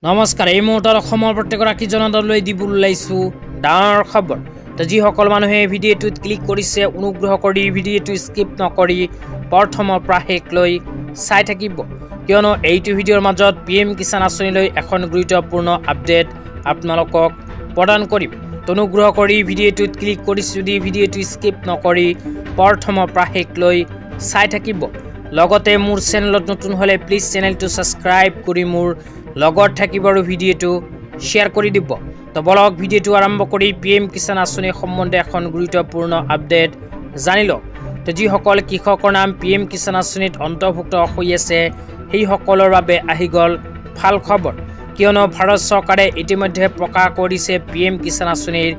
নমস্কাৰ এই মুহূৰ্তত অসমৰ প্ৰত্যেকগৰাকী জনতালৈ দিবলৈ ওলাইছো ডাঙৰ খবৰ। তো যিসকল মানুহে ভিডিঅ'টোত ক্লিক কৰিছে অনুগ্ৰহ কৰি ভিডিঅ'টো স্কিপ নকৰি প্ৰথমৰ পৰা শেষলৈ চাই থাকিব, কিয়নো এইটো ভিডিঅ'ৰ মাজত PM কিষাণ আঁচনিলৈ এখন গুৰুত্বপূৰ্ণ আপডেট আপোনালোকক প্ৰদান কৰিম। তো অনুগ্ৰহ কৰি ভিডিঅ'টোত ক্লিক কৰিছে যদি ভিডিঅ'টো স্কিপ নকৰি প্ৰথমৰ পৰা শেষলৈ চাই থাকিব। লগতে মোৰ চেনেলত নতুন হ'লে প্লিজ চেনেলটো ছাবস্ক্ৰাইব কৰি মোৰ লগত থাকিব আৰু ভিডিঅ'টো শ্বেয়াৰ কৰি দিব। তো বলক ভিডিঅ'টো আৰম্ভ কৰি PM কিষাণ আঁচনি সম্বন্ধে এখন গুৰুত্বপূৰ্ণ আপডেট জানি লওক। তো যিসকল কৃষকৰ নাম PM কিষাণ আঁচনিত অন্তৰ্ভুক্ত হৈ আছে সেইসকলৰ বাবে আহি গ'ল ভাল খবৰ, কিয়নো ভাৰত চৰকাৰে ইতিমধ্যে প্ৰকাশ কৰিছে PM কিষাণ আঁচনিৰ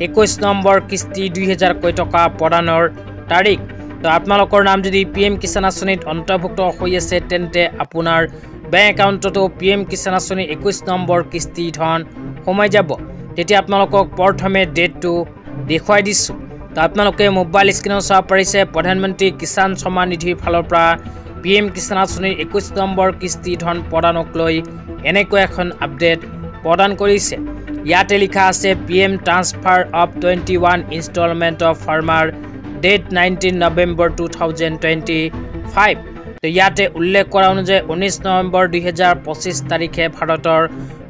21 নম্বৰ কিস্তি 2000 টকা প্ৰদানৰ তাৰিখ। তো আপোনালোকৰ নাম যদি PM কিষাণ আঁচনিত অন্তৰ্ভুক্ত হৈ আছে তেন্তে আপোনাৰ বেংক একাউণ্টতো PM কিষাণ আঁচনিৰ 21 নম্বৰ কিস্তি ধন সোমাই যাব। তেতিয়া আপোনালোকক প্ৰথমে ডেটটো দেখুৱাই দিছোঁ। তো আপোনালোকে মোবাইল স্ক্ৰীনত চাব পাৰিছে প্ৰধানমন্ত্ৰী কিষাণ সন্মান নিধিৰ ফালৰ পৰা PM কিষাণ আঁচনিৰ 21 নম্বৰ কিস্তি ধন প্ৰদানক লৈ এনেকৈ এখন আপডেট প্ৰদান কৰিছে। ইয়াতে লিখা আছে PM transfer of 21 instalment of farmer date 19 November 2025। তো ইয়াতে উল্লেখ কৰা অনুযায়ী 19 নৱেম্বৰ 2025 তাৰিখে ভাৰতৰ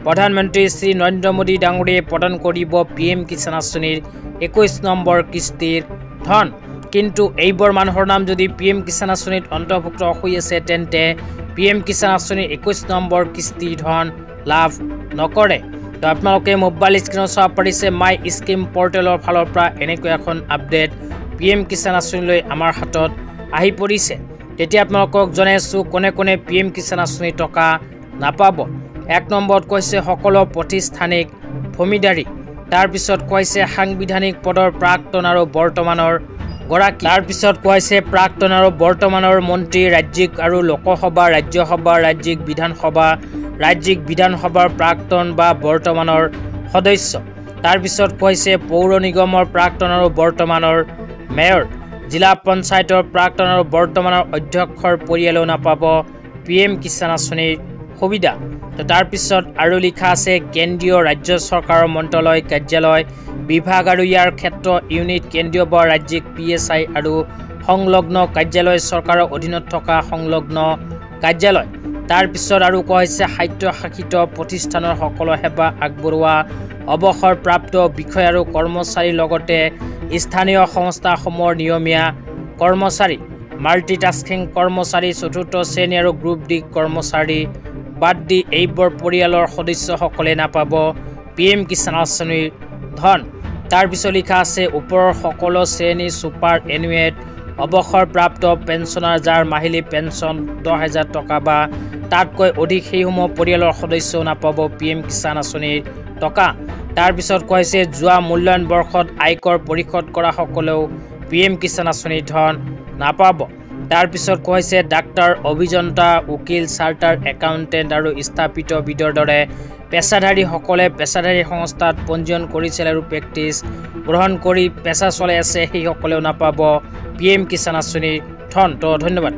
প্ৰধানমন্ত্ৰী শ্ৰী নৰেন্দ্ৰ মোদী ডাঙৰীয়ে প্ৰদান কৰিব PM কিষাণ আঁচনিৰ 21 নম্বৰ কিস্তিৰ ধন। কিন্তু এইবোৰ মানুহৰ নাম যদি PM কিষাণ আঁচনিত অন্তৰ্ভুক্ত হৈ আছে তেন্তে PM কিষাণ আঁচনিৰ 21 নম্বৰ কিস্তি ধন লাভ নকৰে। তো আপোনালোকে মোবাইল স্ক্ৰীনত চাব পাৰিছে মাই স্কিম পৰ্টেলৰ ফালৰ পৰা এনেকৈ এখন আপডেট PM কিষাণ আঁচনিলৈ আমাৰ হাতত আহি পৰিছে। তেতিয়া আপোনালোকক জনাইছোঁ কোনে কোনে PM কিষাণ আঁচনিৰ টকা নাপাব। 1 নম্বৰত কৈছে সকলো প্ৰতিষ্ঠানিক ভূমিদাৰী, তাৰপিছত কৈছে সাংবিধানিক পদৰ প্ৰাক্তন আৰু বৰ্তমানৰ গৰাকী, তাৰপিছত কৈছে প্ৰাক্তন আৰু বৰ্তমানৰ মন্ত্ৰী, ৰাজ্যিক আৰু লোকসভা, ৰাজ্যসভা, ৰাজ্যিক বিধানসভাৰ প্ৰাক্তন বা বৰ্তমানৰ সদস্য, তাৰপিছত কৈছে পৌৰ নিগমৰ প্ৰাক্তন আৰু বৰ্তমানৰ মেয়ৰ, জিলা পঞ্চায়তৰ প্ৰাক্তন আৰু বৰ্তমানৰ অধ্যক্ষৰ পৰিয়ালেও নাপাব PM কিষাণ আঁচনিৰ সুবিধা। তো তাৰপিছত আৰু লিখা আছে কেন্দ্ৰীয় ৰাজ্য চৰকাৰৰ মন্ত্ৰালয়, কাৰ্যালয়, বিভাগ আৰু ইয়াৰ ক্ষেত্ৰ ইউনিট, কেন্দ্ৰীয় বা ৰাজ্যিক PSI আৰু সংলগ্ন কাৰ্যালয়, চৰকাৰৰ অধীনত থকা সংলগ্ন কাৰ্যালয়। তাৰপিছত আৰু কোৱা হৈছে স্বায়ত্তশাসিত প্ৰতিষ্ঠানৰ সকলো সেৱা আগবঢ়োৱা অৱসৰপ্ৰাপ্ত বিষয়া আৰু কৰ্মচাৰীৰ লগতে স্থানীয় সংস্থাসমূহৰ নিয়মীয়া কৰ্মচাৰী, মাল্টিটাস্কিং কৰ্মচাৰী, চতুৰ্থ শ্ৰেণী আৰু গ্ৰুপ D কৰ্মচাৰী বাদ দি এইবোৰ পৰিয়ালৰ সদস্যসকলে নাপাব PM কিষাণ আঁচনিৰ ধন। তাৰপিছত লিখা আছে ওপৰৰ সকলো শ্ৰেণী ছুপাৰ এনুৱেট অৱসৰপ্ৰাপ্ত পেঞ্চনাৰ যাৰ মাহিলী পেঞ্চন 10,000 টকা বা তাতকৈ অধিক সেইসমূহ পৰিয়ালৰ সদস্যও নাপাব PM কিষাণ আঁচনিৰ টকা। তাৰপিছত কৈছে যোৱা মূল্যায়ন বৰ্ষত আয়কৰ পৰিশোধ কৰা সকলেও PM কিষাণ আঁচনিৰ ধন নাপাব। তাৰপিছত কৈছে ডাক্তৰ, অভিযন্তা, উকিল, চাৰ্টাৰ একাউণ্টেণ্ট আৰু স্থাপিতবিদৰ দৰে পেছাধাৰীসকলে পেছাধাৰী সংস্থাত পঞ্জীয়ন কৰিছিল আৰু প্ৰেক্টিচ গ্ৰহণ কৰি পেছা চলাই আছে সেইসকলেও নাপাব PM কিষাণ আঁচনিৰ ধন। তো ধন্যবাদ।